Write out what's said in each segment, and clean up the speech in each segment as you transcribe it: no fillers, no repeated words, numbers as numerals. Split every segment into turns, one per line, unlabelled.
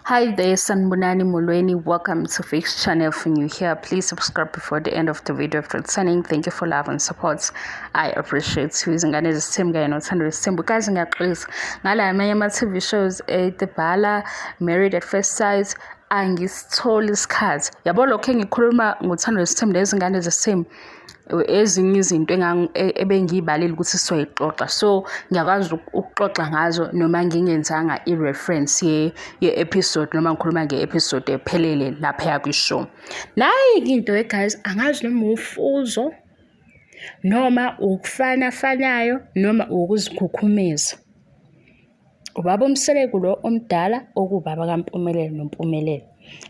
Hi there, Sanbonani Molweni. Welcome to Fix channel. If you're new here, please subscribe before the end of the video. After returning, thank you for love and support. I appreciate you. Zingane the same guy, not the same. Because in your place, ngala my TV shows the Bala Married at First Sight. Angisthola isikhathi yabo lokho engikhuluma ngothando lesithembu lezingane zesithembu ezinye izinto ebengiyibalile ukuthi sizoyixoxa so ngiyakwazi ukuxoxa ngazo noma ngingenzanga i-reference ye-episode noma ngikhuluma nge-episode ephelele lapha yakwishow. Nayi into guys, angazi noma ufuzo noma ukufanafanayo noma ukuzikhukhumeza. Ubaba uMseleko lo omdala okubaba kaMpumelelo noMpumelelo.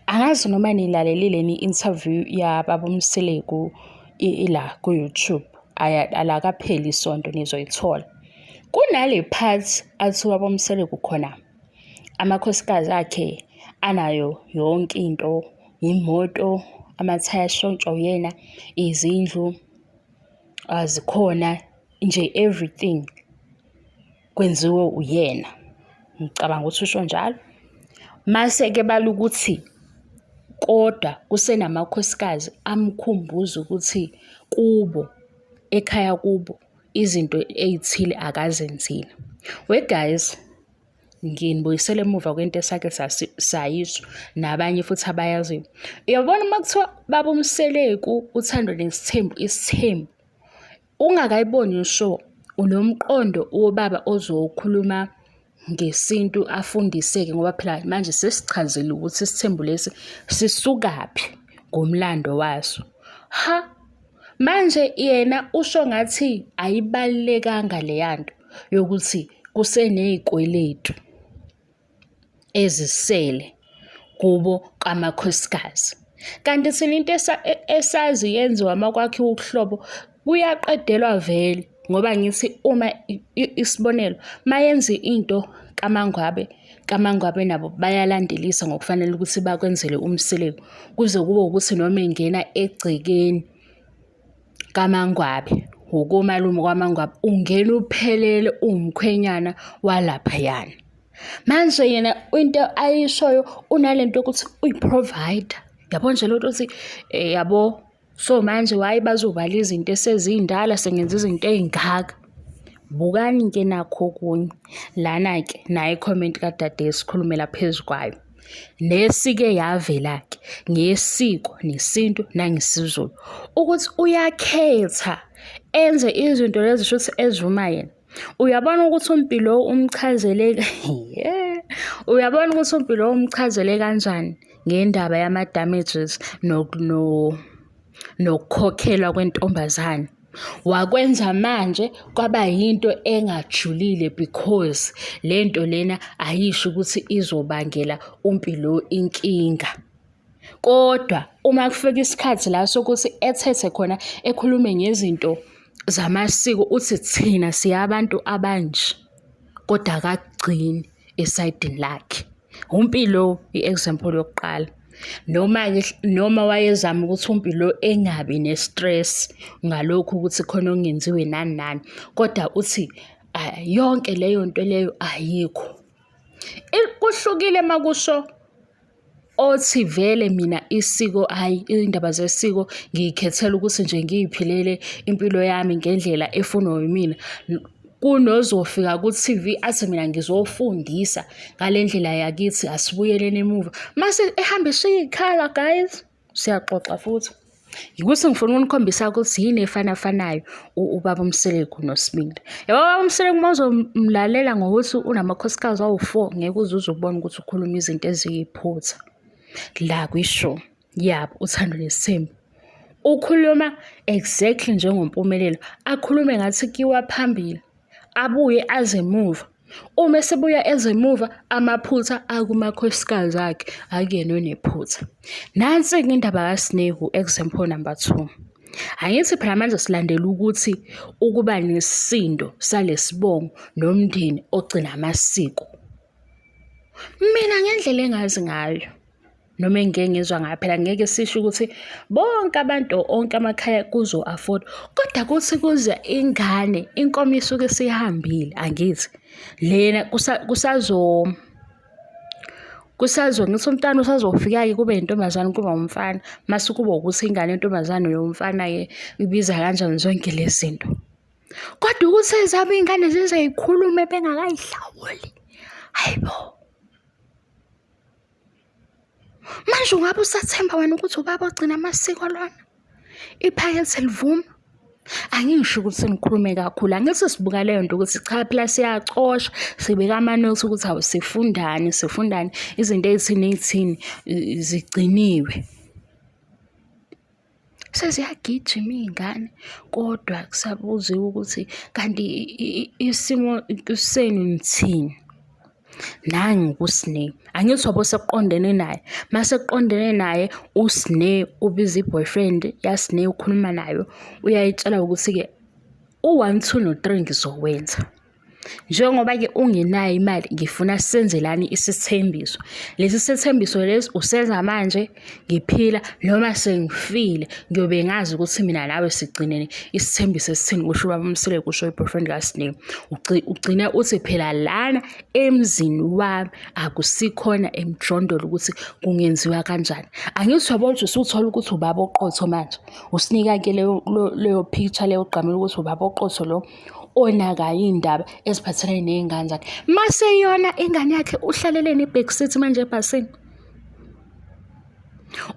Angazi noma nilalelile ni-interview ya baba uMseleko ila ku YouTube. Alakapheli isonto nizoyithola. Kunale part athi ubaba uMseleko khona amakhosikazi akhe anayo yonke into, imoto, amathaya shontsha uyena, izindlu azikhona nje everything kwenziwe uyena. Ngicabanga ukuthi usho njalo. Mase ke bala ukuthi kodwa kusenamakhosikazi amkhumbuza ukuthi kubo ekhaya kubo izinto ezithile akazenzile. We guys, nginibuyisele emuva kwento esake sayisho nabanye futhi abayaziyo. Uyabona makuthiwa baba uMseleko uthando nesithembu isithembu. Ungakayiboni usho unomqondo wobaba ozokhuluma ngesintu afundiseke ngoba phela manje sesichazile ukuthi isithembu lesi sisukaphi ngomlando waso. Manje yena usho ngathi ayibalekanga leyanto yokuthi kusenezikweletu ezisele kubo kamakhosikazi. Kanti thina into esazi yenziwa makwakhe ukuhlobo kuyaqedelwa vele ngoba ngithi uma isibonelo mayenza into kaMangwabe nabo bayalandelisa ngokufanele ukuthi bakwenzele uMseleko kuze kube ukuthi noma ingena egcekeni kaMangwabe ukomalume kwaMangwabe ungena uphelele umkhwenyana walapha yana. Manje yena into ayishoyo unalento ukuthi uyiprovider. Yabo nje lento uthi yabo so manje wayi bazobala izinto esezindala sengenza izinto ezingaka. Bukani ke nakho kunye lana ke nayi comment kaDade esikhulumela phezukwayo. Nesike yavela ke ngesiko nesintu nangesizulu ukuthi uyakhetha enze izinto lezi shothi ezuma yena. Uyabona ukuthi umpilo umchazele uyabona ukuthi umpilo umchazele kanjani ngendaba yama damages nokukhokhelwa kwentombazane. Wakwenza manje kwaba yinto engajulile because lento lena ayisho ukuthi izobangela umpilo inkinga. Kodwa uma kufika isikhathi la sokuthi ethethe khona ekhulume ngezinto zamasiko uthi thina siyabantu abanje kodwa akagcini esayidini lakhe. Umpilo i-example yokuqala. Noma wayezama ukuthi umpilo engabi ne-stress ngalokho ukuthi khona okungenziwe nani kodwa uthi yonke leyo nto leyo ayikho. Kuhlukile makusho othi vele mina isiko indaba zesiko ngiyikhethela ukuthi nje ngiyiphilele impilo yami ngendlela efunwa yimina. Kunozofika ku-TV athi mina ngizofundisa ngalendlela yakithi asibuyeleni emuva mase ehamba ishikhala guys siyaxoxa futhi ukuthi ngifuna unikhombisa ukuthi yini efanafanayo ubaba uMseleko noSibindi. Yabo baba uMseleko mawuzomlalela ngokuthi unamakhosikazi awu4 ngeke uzuze ubone ukuthi ukhuluma izinto eziyiphutha la kwishow yabo uthando nesithembu. Ukhuluma exactly njengompumelelo, akhulume ngathi kiwa phambili abuye azemuva. Uma esebuya ezemuva amaphutha akumakhosikazi akhe akuyena onephutha. Nansi indaba kaSinehu example number 2. Angithi phela manje silandela ukuthi ukuba nesisindo salesibongo nomndeni ogcina amasiko. Mina ngendlela engazi ngayo noma engeke ngizwa ngayo phela ngeke sisho ukuthi bonke abantu onke amakhaya kuzo afford kodwa kuthi kuze ingane inkomo isuke sihambile angithi lena ngithi umntwana usazofika-ke kube yintombazane kuba umfana, mase kuba ukuthi ingane yentombazane yomfana-ke ibiza kanjani zonke lezi zinto. Kodwa ukuthi ezabo iy'ngane zize y'khulume bengakayihlawuli, hayibo. Manje ungabe usathemba wena ukuthi ubaba ogcina amasiko lona? Iphakethe livuma? Angisho ukuthi ngikhulume kakhulu, angithi sibuka leyo nto ukuthi cha phela siyacosha, sibeka ama-notes ukuthi hawu sifundani, izinto ey'thini zigciniwe. Seziyagijima iy'ngane, kodwa kusabuziwe ukuthi kanti isimo senu nithini? Nangu kuSineya, angithi wabo sekuqondene naye, mase kuqondene naye uSineya ubiza i-boyfriend yaSineya ukhuluma nayo, uyayitshela ukuthi-ke u-1, 2 no-3 ngizowenza. Njengoba-ke ungenayo imali, ngifuna senzelani isithembiso. Lesi sithembiso lesi usenza manje, ngiphila noma sengifile, ngiyobe ngazi ukuthi mina nawe sigcinene isithembiso esithini, kusho ubaba uMsile, kusho i-boyfriend kaSineya. Ugcine uthi phela lana emzini wami akusikhona emjondolo ukuthi kungenziwa kanjani. Angithi wabo nje usuthola ukuthi ubaba oqotho manje, usinika-ke leyo picture leyo ogqamile ukuthi ubaba oqotho lo onaka iy'ndaba eziphathelene ney'ngane zakhe. Mase yona ingane yakhe uhlaleleni i-backseat manje ebhasini.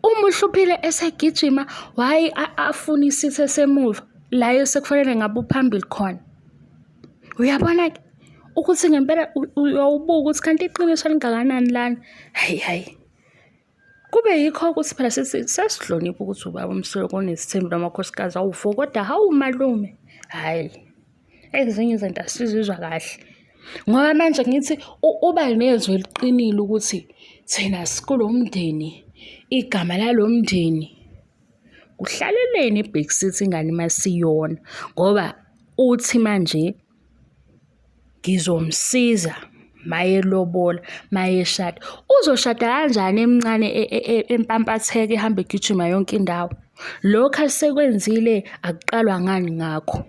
Uma uhluphile esegijima, why afuna isithi esemuva la esekufanele ngabe uphambili khona? Uyabona-ke ukuthi ngempela uyawubuka ukuthi kanti iqiniso lingakanani lana. Hayi. Kube yikho ukuthi phela sesihlonipha ukuthi ubaba uMsile kunesithembu namakhosikazi awufo, kodwa hawu malume, hayi. Ezinye izinto asizizwa kahle. Ngoba manje ngithi uba nezwi eliqinile ukuthi thina sikulo mndeni, igama lalo mndeni, kuhlaleleni i-backseat ingane masiyona. Ngoba uthi manje ngizomsiza mayelobola, mayeshada. Uzoshada kanjani emncane empampatheka ehambe egijima yonke indawo? Lokhu asekwenzile akuqalwa ngani ngakho?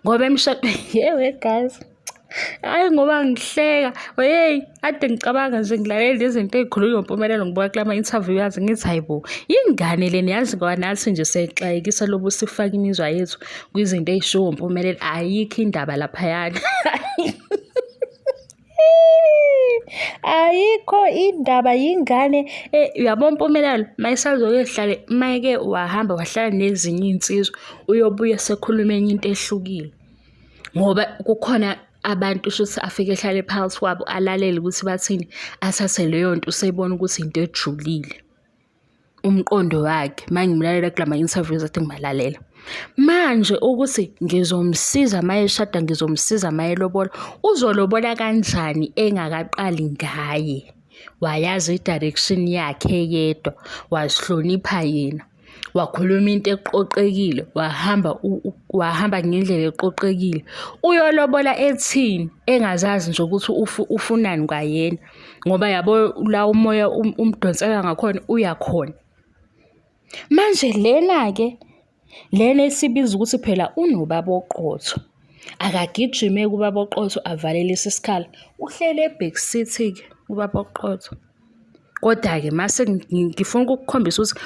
Ngoba emshadweni, yewe guys, hayi ngoba ngihleka, hey, ade ngicabanga nje ngilalele izinto ey'khulunywa uMpumelelo ngibuka kulama-interview yazi ngithi hayibo, ingane lena yazi ngoba nathi nje siyayixakekisa lobu sifaka imizwa yethu kwizinto ey'shiwo uMpumelelo, ayikho indaba laphayana. Ayikho indaba, yingane uyabona uMpumelelo mayisazoke mayeke wahamba wahlala nezinye iy'nsizwa, uyobuya sekhuluma enye into ehlukile. Ngoba kukhona abantu shuthi afike ehlale phansi kwabo alalele ukuthi bathini, athathe leyo nto useyibona ukuthi into ejulile umqondo wakhe. Mangimlalela kulama-interviews ade ngibalalela manje ukuthi ngizomsiza mayeshada, ngizomsiza mayelobola. Uzolobola kanjani engakaqali ngaye? Wayazi i-direction yakhe yedwa, wazihlonipha yena, wakhuluma into eqoqekile, wahamba ngendlela eqoqekile. Uyolobola ethini engazazi nje ukuthi ufunani kwayena, ngoba yabo la umoya umdonsela ngakhona uyakhona. Manje lena esibiza ukuthi phela unobaba oqotho, akagijime kubaba oqotho avalele isikhala, uhlele e-backseat-ke ubaba oqotho. Kodwa-ke mase ngifuna ukukukhombisa ukuthi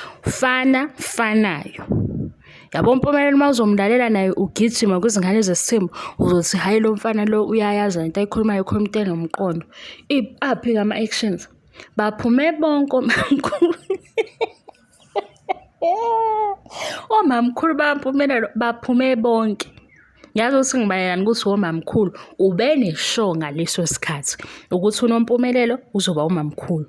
fanayo. Yabo Mpumelelo uma uzomlalela naye ugijima kwizingane zesithembu, uzothi hayi lo mfana lo uyayazi into ayikhulumayo, ukhuluma into enomqondo. Aphi ama-actions? Baphume bonke omamkhulu. Omamkhulu baMpumelelo baphume bonke. Yazi ukuthi ngibayani ukuthi omamkhulu ube neshow ngaleso sikhathi ukuthi unoMpumelelo uzoba umamkhulu.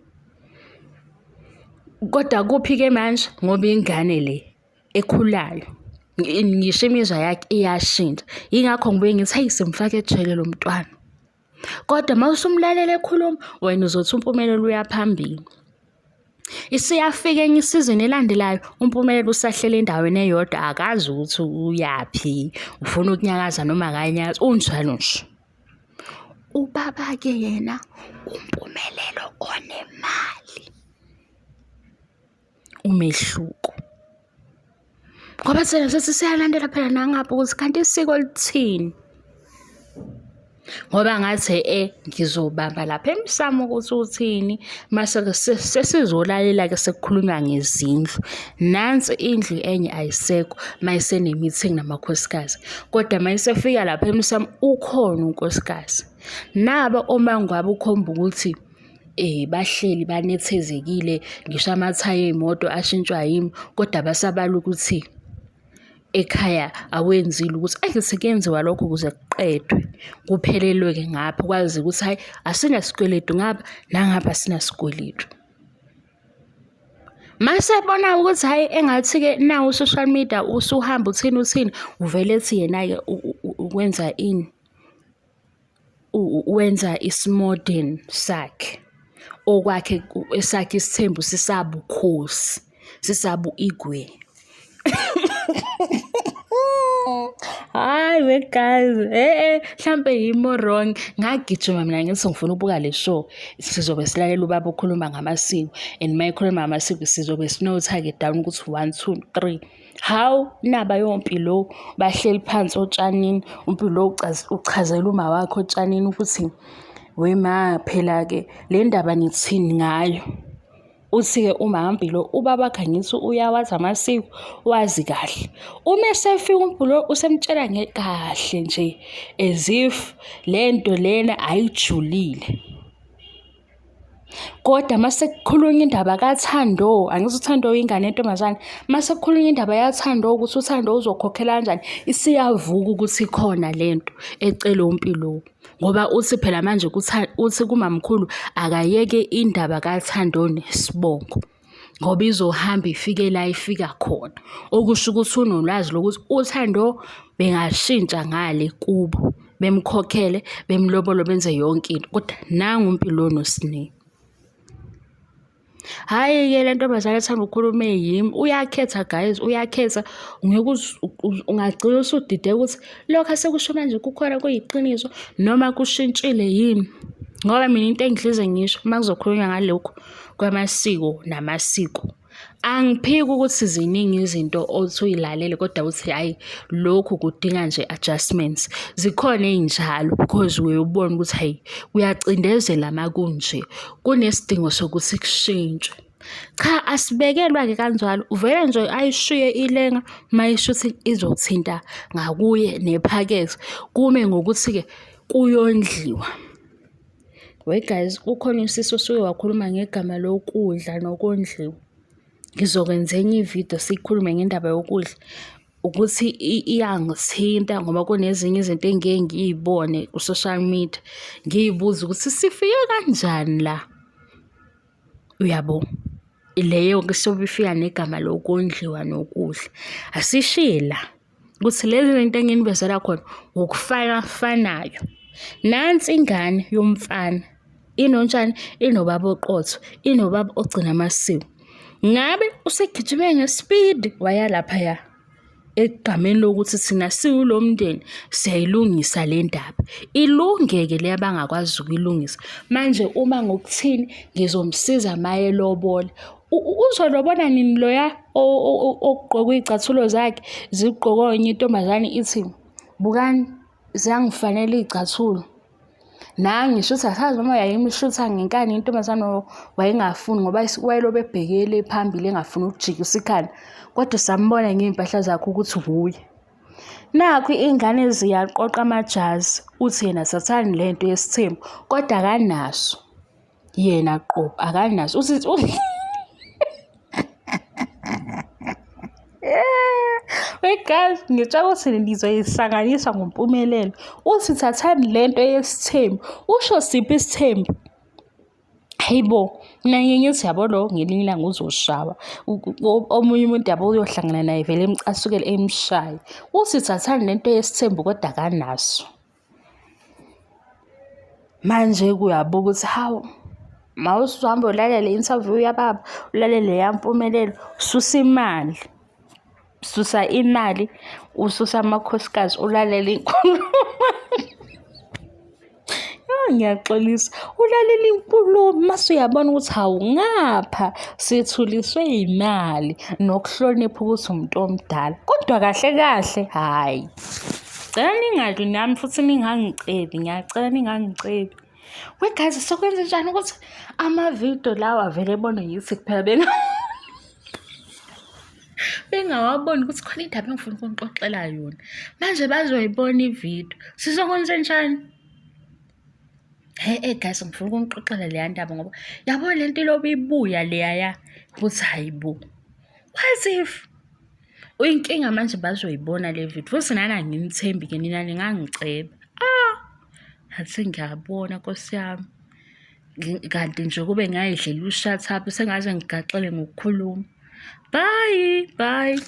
Kodwa kuphi-ke manje ngoba ingane le ekhulayo, ngisho imizwa yakhe iyashintsha. Yingakho ngibuye ngithi hayi simfake ejele lo mntwana. Kodwa mawusumlalela ekhuluma, wena uzothi uMpumelelo uyaphambili. Isiyafika enye isizini elandelayo, uMpumelelo usahlele endaweni eyodwa, akazi ukuthi uyaphi, ufuna ukunyakaza noma akanyakaza, unjalo nje. Ubaba-ke yena uMpumelelo onemali, umehluko. Ngoba thina sethi siyalandela phela nangapha ukuthi kanti isiko lithini. ngoba ngathi ngizobamba lapha emsamo ukuthi uthini mase sesizolalela-ke sekukhulunywa ngezindlu. Nansi indlu enye ayisekho mayise-meeting namakhosikazi, kodwa mayisefika lapha emsamo ukhona unkosikazi. Naba uma ngabe ukhomba ukuthi bahleli banethezekile, ngisho amathaya ey'moto ashintshwa yimi, kodwa basabala ukuthi ekhaya awenzile ukuthi angithi kuyenziwa lokho ukuze kuqedwe, kuphelelwe-ke ngapha, kwazi ukuthi hhayi asinasikweletu ngapha nangapha asinasikweletu. Masebona ukuthi hhayi engathi-ke nawo u-social media usuhamba uthini uvele ethi yena-ke wenza ini, wenza isimodeni sakhe, okwakhe esakhe isithembu sisabukhosi, sisabu-igwe. Hayi wekazi, mhlampe yimo wrong. Ngagijima mina ngithi ngifuna ukubuka le show, sizobe silalela ubaba okhuluma ngamasiko, and uma ekhuluma ngamasiko sizobe sinotha-ke down ukuthi 1, 2, 3. Hawu, naba yompilo bahleli phansi otshanini, umpilo uchazela uma wakhe otshanini ukuthi wema phela-ke le ndaba nithini ngayo. Uthi-ke uMaMpilo ubaba wakhe angithi uyawazi amasiko, wazi kahle. Uma esefika uMpilo usemtshela kahle nje as if le nto lena ayijulile. Kodwa mase kukhulunywa indaba kaThando, angithi uThando ingane yentombazane, mase kukhulunywa indaba yaThando ukuthi uThando uzokhokhela kanjani, isiyavuka ukuthi ikhona lento ecela uMpilo. Ngoba uthi phela manje uthi kumamkhulu akayeke indaba kaThando neSibongo, ngoba izohamba ifike la ifika khona, okusho ukuthi unolwazi lokuthi uThando bengashintsha ngale kubo, bemkhokhele, bemlobolo, benze yonke into, kodwa nangu uMpilo noSineya. Hhayi-ke le ntombazane ethanda ukukhuluma yimi, uyakhetha guys, uyakhetha. Ungagcina usudideka ukuthi lokho asekusho manje kukhona kuyiqiniso noma kushintshile yini. Ngoba mina into engidlize ngisho uma kuzokhulunywa ngalokhu kwamasiko namasiko, angiphiki ukuthi ziningi izinto othi uyilalele kodwa uthi hhayi lokhu kudinga nje adjustments. Zikhona ey'njalo because uyobona ukuthi hhayi kuyacindezela makunje, kunesidingo sokuthi kushintshwe. Cha, asibekelwa-ke kanjalo, uvele nje ayishiye ilenga mayisho ukuthi izothinta ngakuye nephakethe, kume ngokuthi-ke kuyondliwa. We guys, kukhona usisi osuke wakhuluma ngegama lokudla nokondliwa. Ngizokwenza enye ividiyo sikhulume ngendaba yokudla ukuthi iyangithinta ngoba kunezinye izinto engike ngiy'bone ku-social media, ngiy'buza ukuthi sifike kanjani la, uyabo. Leyo kusobe ifika negama lokondliwa nokudla, asishiye la ukuthi lezi zinto enginivezela khona ukufanafanayo. Nansi ingane yomfana inontshani, inobaba oqotho, inobaba ogcina amasiko. Ngabe usegijime ngespeed waya laphaya egameni lokuthi thina siwulo mndeni siyayilungisa le ndaba. Ilungeke le abangakwazi ukuyilungisa. Manje uma ngokuthini ngizomsiza maye lobola. Uzolobona nini loya ogqoka iy'cathulo zakhe zigqokwa enye intombazane ithi bukani ziyangifanele iy'cathulo. Ngisho ukuthi asazi noma yayimshutha ngenkani intombazane wayengafuni ngoba wayelobe ebhekele phambili engafuni ukujikisa ikhanda, kodwa sambona ngey'mpahla zakhe ukuthi wuye. Nakhu ingane ziyaqoqa amajazi, uthi yena sathani lento yesithembu, kodwa akanaso yena qobo, akanaso. Uthi wegazi, ngitshela ukuthi nizoyihlanganisa ngompumelelo. Uthi thathani lento yesithembu, usho siphi isithembu? Hayibo, mina ngithi yabo lo ngelinye ilanga uzoshawa, omunye umuntu yabo uyohlangana naye vele asukele emshaye. Uthi thathani lento yesithembu kodwa akanaso. Manje kuyabuka ukuthi hawu, mawusuhamba ulalele i-interview yababa, ulalele yampumelelo, susa imali, ususa amakhosikazi, ulalele inkulumo. Ngiyaxolisa, ulalela inkulumo mase uyabona ukuthi hawu ngapha sithuliswe imali nokuhlonipha ukuthi umuntu omdala, kodwa kahle kahle hhayi. ngiyacela ningadli nami futhi ningangicebi, ngiyacela ningangicebi. We-guys, sokwenze njani ukuthi amavidiyo lawa vele ebona yithi kuphela bengawaboni ukuthi khona indaba engifuna ukunixoxela yona. Manje bazoyibona ividiyo. Sizokwenze njani? Guys, ngifuna ukunixoxela leya ndaba ngoba yabo le nto ilobe ibuya leyaya ukuthi hayibo. What if? Uyinkinga manje bazoyibona le vidiyo. Futhi nani anginithembi-ke nina ningangiceba. Athi ngiyabona Nkosi yami. Kanti nje kube ngayidlela u-shut up sengaze ngigaxele ngokukhuluma. Bye.